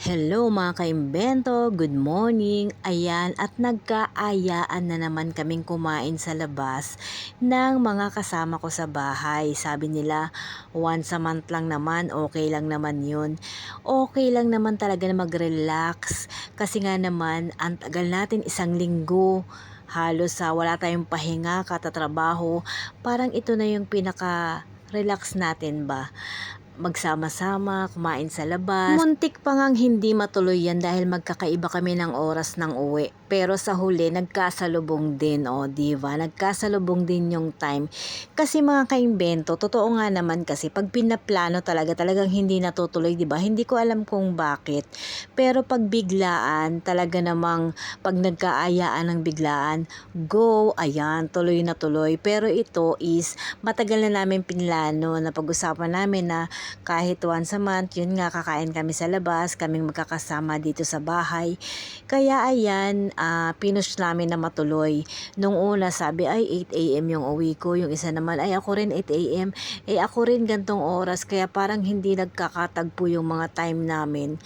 Hello mga kaimbento, good morning. Ayan, at nagkaayaan na naman kaming kumain sa labas ng mga kasama ko sa bahay. Sabi nila, once a month lang naman, okay lang naman yun. Okay lang naman talaga na mag-relax. Kasi nga naman, ang tagal natin, isang linggo. Halos wala tayong pahinga, katatrabaho. Parang ito na yung pinaka-relax natin ba? Magsama-sama, kumain sa labas. Muntik pa ngang hindi matuloy yan dahil magkakaiba kami ng oras ng uwi. Pero sa huli, nagkasalubong din, diba? Nagkasalubong din yung time. Kasi mga kaimbento, totoo nga naman kasi pag pinaplano talagang hindi natutuloy, diba? Hindi ko alam kung bakit. Pero pag biglaan, talaga namang pag nagkaayaan ng biglaan, go, ayan, tuloy na tuloy. Pero ito is, matagal na namin pinlano na pag-usapan namin na kahit once a month, yun nga, kakain kami sa labas, kaming magkakasama dito sa bahay. Kaya ayan, pinush namin na matuloy. Nung una sabi ay 8 AM yung uwi ko, yung isa naman ay ako rin 8 AM, ako rin gantong oras, kaya parang hindi nagkakatagpo yung mga time namin.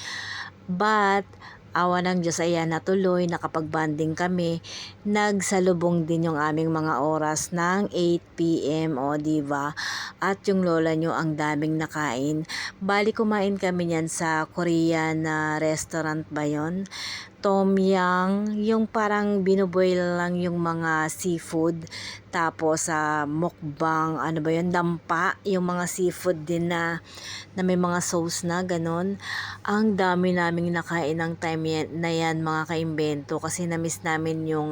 But awa ng Diyos, ayan, natuloy, nakapag-bonding kami. Nagsalubong din yung aming mga oras ng 8 PM, diba? At yung lola nyo, ang daming nakain. Bali, kumain kami niyan sa Korean na restaurant ba yun? Tom Yum, yung parang binuboil lang yung mga seafood. Tapos mukbang, ano ba yun, dampa, yung mga seafood din na may mga sauce na ganon. Ang dami naming nakain ng time na yan mga kaimbento, kasi na-miss namin yung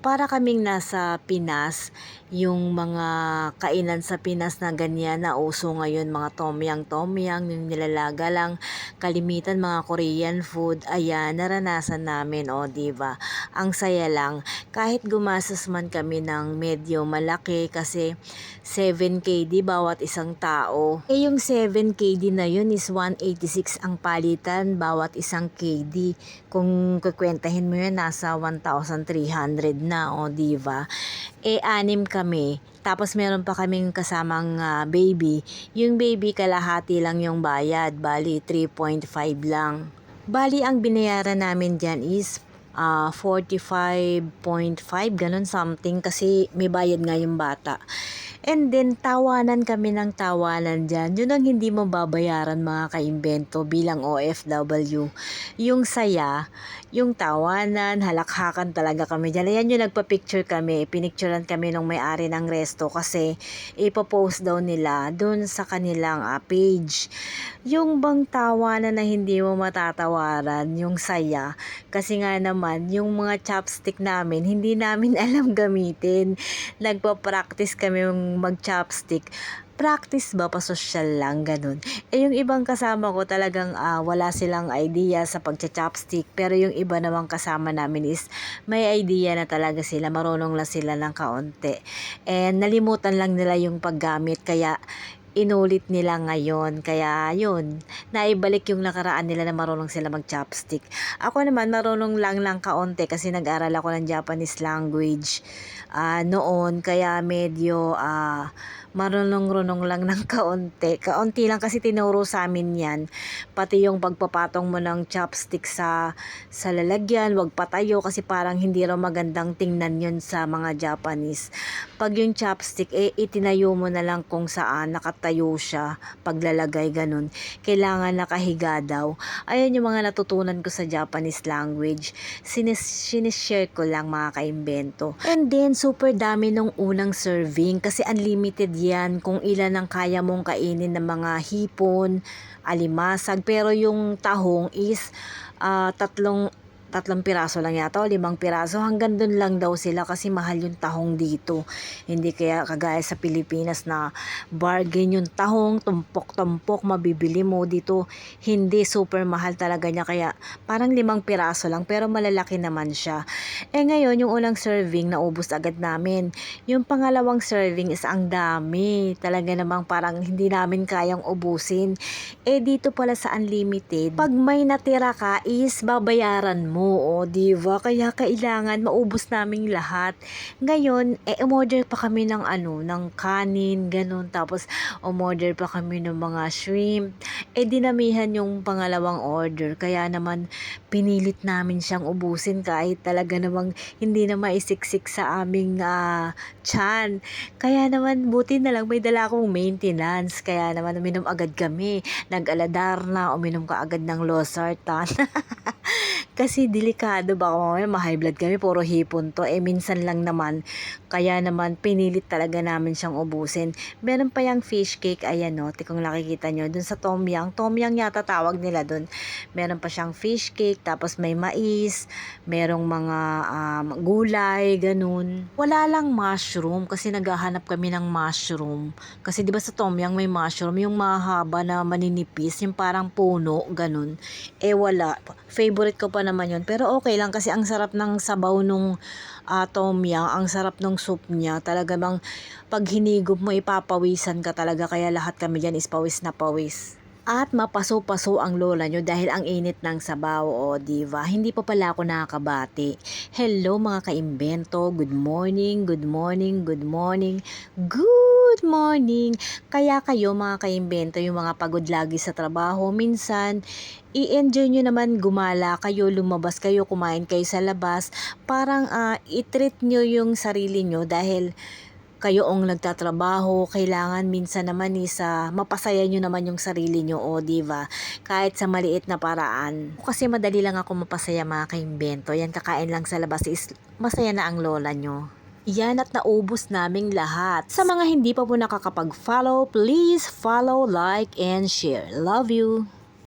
para kaming nasa Pinas, yung mga kainan sa Pinas na ganyan na uso ngayon, mga tomyang, yung nilalaga lang, kalimitan mga Korean food, ayan, naranasan namin, diba? Ang saya lang, kahit gumastos man kami ng medyo malaki kasi 7KD bawat isang tao. Yung 7KD na yun is 186 ang palitan bawat isang KD. Kung kukwentahin mo yun, nasa 1,300 na, diba? Anim kami. Tapos meron pa kaming kasamang baby. Yung baby, kalahati lang yung bayad. Bali, 3.5 lang. Bali, ang binayaran namin dyan is 45.5, ganun something, kasi may bayad nga yung bata. And then, tawanan kami ng tawanan dyan. Yun ang hindi mo babayaran mga kaimbento bilang OFW. Yung saya, yung tawanan, halakhakan talaga kami dyan. Ayan yung nagpa-picture kami. Pinicturean kami nung may-ari ng resto kasi ipopost daw nila dun sa kanilang page. Yung bang tawanan na hindi mo matatawaran, yung saya. Kasi nga naman, yung mga chopstick namin, hindi namin alam gamitin. Nagpa-practice kami mag-chopstick. Practice ba, pa-social lang, ganun. Yung ibang kasama ko talagang wala silang idea sa pagcha-chopstick, pero yung iba namang kasama namin is may idea na talaga sila, marunong lang sila ng kaunti. And nalimutan lang nila yung paggamit, kaya inulit nila ngayon. Kaya yun, naibalik yung nakaraan nila na marunong sila mag-chopstick. Ako naman, marunong lang ng kaunti kasi nag-aral ako ng Japanese language noon. Kaya medyo marunong-runong lang ng kaunti. Kaunti lang kasi tinuro sa amin yan. Pati yung pagpapatong mo ng chopstick sa lalagyan, wag patayo kasi parang hindi raw magandang tingnan yun sa mga Japanese. Pag yung chopstick, itinayo mo na lang kung saan nakatayo siya, paglalagay ganun. Kailangan nakahiga daw. Ayan yung mga natutunan ko sa Japanese language. Sinishare ko lang mga kaimbento. And then, super dami nung unang serving kasi unlimited yan kung ilan ang kaya mong kainin ng mga hipon, alimasag. Pero yung tahong is tatlong piraso lang yata o 5 piraso, hanggang dun lang daw sila kasi mahal yung tahong dito. Hindi kaya kagaya sa Pilipinas na bargain yung tahong, tumpok-tumpok mabibili mo dito. Hindi, super mahal talaga niya, kaya parang 5 piraso lang pero malalaki naman siya. Ngayon yung unang serving naubos agad namin. Yung pangalawang serving is ang dami. Talaga namang parang hindi namin kayang ubusin. Dito pala sa unlimited, pag may natira ka is babayaran mo. Oo, 'di ba? Kaya kailangan maubos naming lahat. Ngayon, umorder pa kami ng ano, ng kanin, gano'n. Tapos umorder pa kami ng mga shrimp. Dinamihan yung pangalawang order. Kaya naman pinilit namin siyang ubusin kahit talaga namang hindi na maisiksik sa aming tiyan. Kaya naman buti na lang may dala akong maintenance. Kaya naman uminom agad kami. Nag-aladar na, uminom ka agad ng losartan. Kasi delikado baka mamaya ma-high blood kami, puro hipon 'to, minsan lang naman. Kaya naman pinilit talaga namin siyang ubusin. Meron pa yang fish cake, ayan 'no, kung nakikita niyo dun sa tom yum yata tawag nila dun. Meron pa siyang fish cake, tapos may mais, merong mga, gulay, ganun. Wala lang mushroom kasi naghahanap kami ng mushroom. Kasi 'di ba sa tom yum may mushroom, yung mahahaba na maninipis, yung parang puno, ganun. Wala. Favorite ko pa naman yun. Pero okay lang kasi ang sarap ng sabaw nung tom yum, ang sarap ng soup niya. Talaga bang pag hinigop mo ipapawisan ka talaga. Kaya lahat kami dyan is pawis na pawis. At mapaso-paso ang lola nyo dahil ang init ng sabaw, o diva. Hindi pa pala ako nakakabati. Hello mga kaimbento, good morning, good morning, good morning, good morning. Kaya kayo mga kaimbento, yung mga pagod lagi sa trabaho, minsan i-enjoy nyo naman gumala kayo, lumabas kayo, kumain kayo sa labas. Parang i-treat nyo yung sarili nyo dahil kayo ang nagtatrabaho, kailangan minsan naman mapasaya nyo naman yung sarili nyo, o diba? Kahit sa maliit na paraan. Kasi madali lang ako mapasaya mga kaimbento. Yan, kakain lang sa labas is masaya na ang lola nyo. Yan, at naubos naming lahat. Sa mga hindi pa po nakakapag-follow, please follow, like, and share. Love you!